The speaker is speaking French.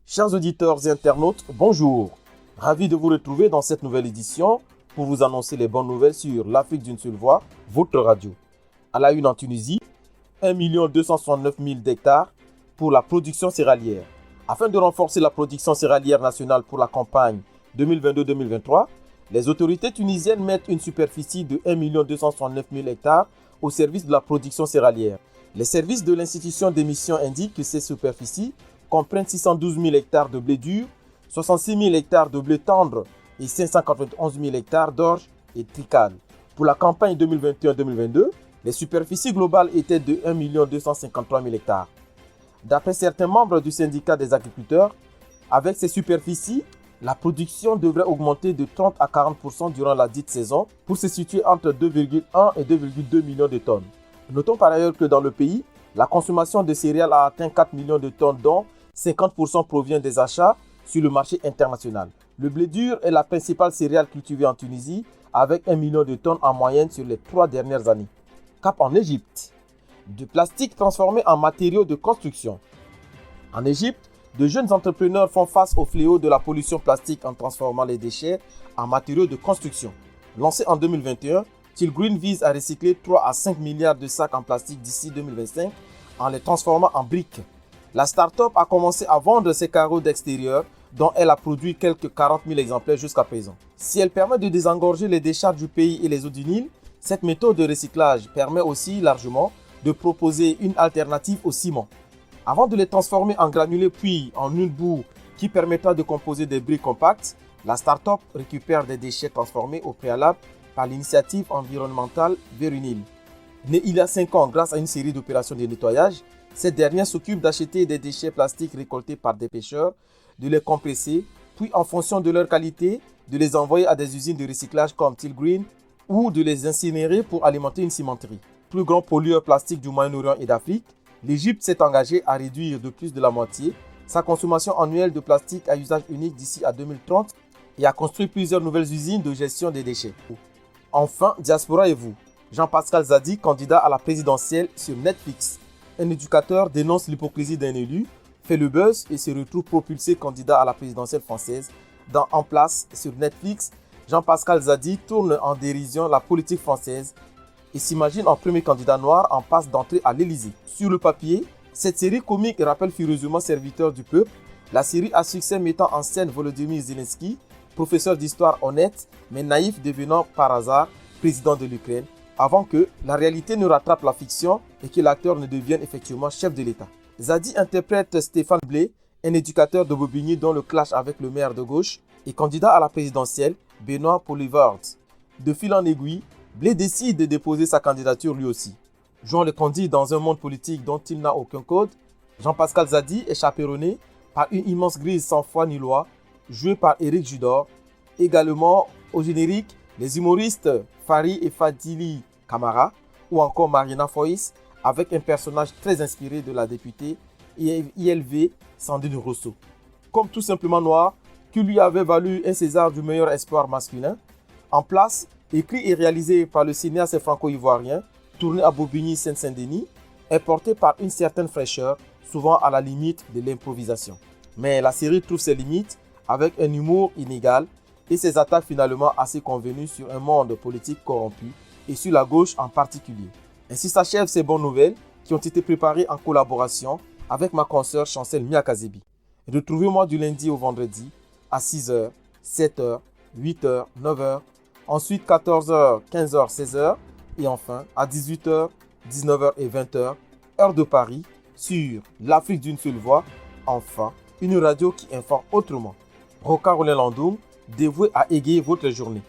Chers auditeurs et internautes, bonjour. Ravi de vous retrouver dans cette nouvelle édition pour vous annoncer les bonnes nouvelles sur l'Afrique d'une seule voix, votre radio. À la une en Tunisie, 1 269 000 hectares pour la production céréalière. Afin de renforcer la production céréalière nationale pour la campagne 2022-2023, les autorités tunisiennes mettent une superficie de 1 269 000 hectares au service de la production céréalière. Les services de l'institution d'émission indiquent que ces superficies comprennent 612 000 hectares de blé dur, 66 000 hectares de blé tendre et 591 000 hectares d'orge et trical. Pour la campagne 2021-2022, les superficies globales étaient de 1 253 000 hectares. D'après certains membres du syndicat des agriculteurs, avec ces superficies, la production devrait augmenter de 30 à 40% durant la dite saison pour se situer entre 2,1 et 2,2 millions de tonnes. Notons par ailleurs que dans le pays, la consommation de céréales a atteint 4 millions de tonnes dont 50% provient des achats sur le marché international. Le blé dur est la principale céréale cultivée en Tunisie avec 1 million de tonnes en moyenne sur les 3 dernières années. Cap en Égypte. Du plastique transformé en matériaux de construction. En Égypte, de jeunes entrepreneurs font face au fléau de la pollution plastique en transformant les déchets en matériaux de construction. Lancé en 2021, Tilgreen vise à recycler 3 à 5 milliards de sacs en plastique d'ici 2025 en les transformant en briques. La start-up a commencé à vendre ses carreaux d'extérieur dont elle a produit quelques 40 000 exemplaires jusqu'à présent. Si elle permet de désengorger les décharges du pays et les eaux du Nil, cette méthode de recyclage permet aussi largement de proposer une alternative au ciment. Avant de les transformer en granulés puis en une boue qui permettra de composer des briques compactes, la start-up récupère des déchets transformés au préalable par l'initiative environnementale Verunil. Née il y a 5 ans grâce à une série d'opérations de nettoyage, cette dernière s'occupe d'acheter des déchets plastiques récoltés par des pêcheurs, de les compresser, puis en fonction de leur qualité, de les envoyer à des usines de recyclage comme Tilgreen ou de les incinérer pour alimenter une cimenterie. Plus grand pollueur plastique du Moyen-Orient et d'Afrique, l'Égypte s'est engagée à réduire de plus de la moitié sa consommation annuelle de plastique à usage unique d'ici à 2030 et a construit plusieurs nouvelles usines de gestion des déchets. Enfin, Diaspora et vous. Jean-Pascal Zadi, candidat à la présidentielle sur Netflix. Un éducateur dénonce l'hypocrisie d'un élu, fait le buzz et se retrouve propulsé candidat à la présidentielle française. Dans En Place sur Netflix, Jean-Pascal Zadi tourne en dérision la politique française et s'imagine en premier candidat noir en passe d'entrée à l'Élysée. Sur le papier, cette série comique rappelle furieusement Serviteur du peuple, la série à succès mettant en scène Volodymyr Zelensky, professeur d'histoire honnête mais naïf devenant par hasard président de l'Ukraine, avant que la réalité ne rattrape la fiction et que l'acteur ne devienne effectivement chef de l'État. Zadi interprète Stéphane Blé, un éducateur de Bobigny dont le clash avec le maire de gauche et candidat à la présidentielle, Benoît Poilievre. De fil en aiguille, Blé décide de déposer sa candidature lui aussi. Jouant le candidat dans un monde politique dont il n'a aucun code, Jean-Pascal Zadi est chaperonné par une immense grise sans foi ni loi, jouée par Éric Judor. Également au générique, les humoristes Fari et Fadili Camara ou encore Marina Foïs avec un personnage très inspiré de la députée ILV Sandrine Rousseau. Comme Tout simplement noir, qui lui avait valu un César du meilleur espoir masculin. En Place, écrit et réalisé par le cinéaste franco-ivoirien, tourné à Bobigny, Seine-Saint-Denis, est porté par une certaine fraîcheur, souvent à la limite de l'improvisation. Mais la série trouve ses limites avec un humour inégal et ses attaques finalement assez convenues sur un monde politique corrompu et sur la gauche en particulier. Ainsi s'achèvent ces bonnes nouvelles qui ont été préparées en collaboration avec ma consoeur Chancel Miakazebi. Retrouvez-moi du lundi au vendredi à 6h, 7h, 8h, 9h, ensuite 14h, 15h, 16h et enfin à 18h, 19h et 20h, heure de Paris, sur l'Afrique d'une seule voix, enfin une radio qui informe autrement. Roca Roland Landoum, dévoué à égayer votre journée.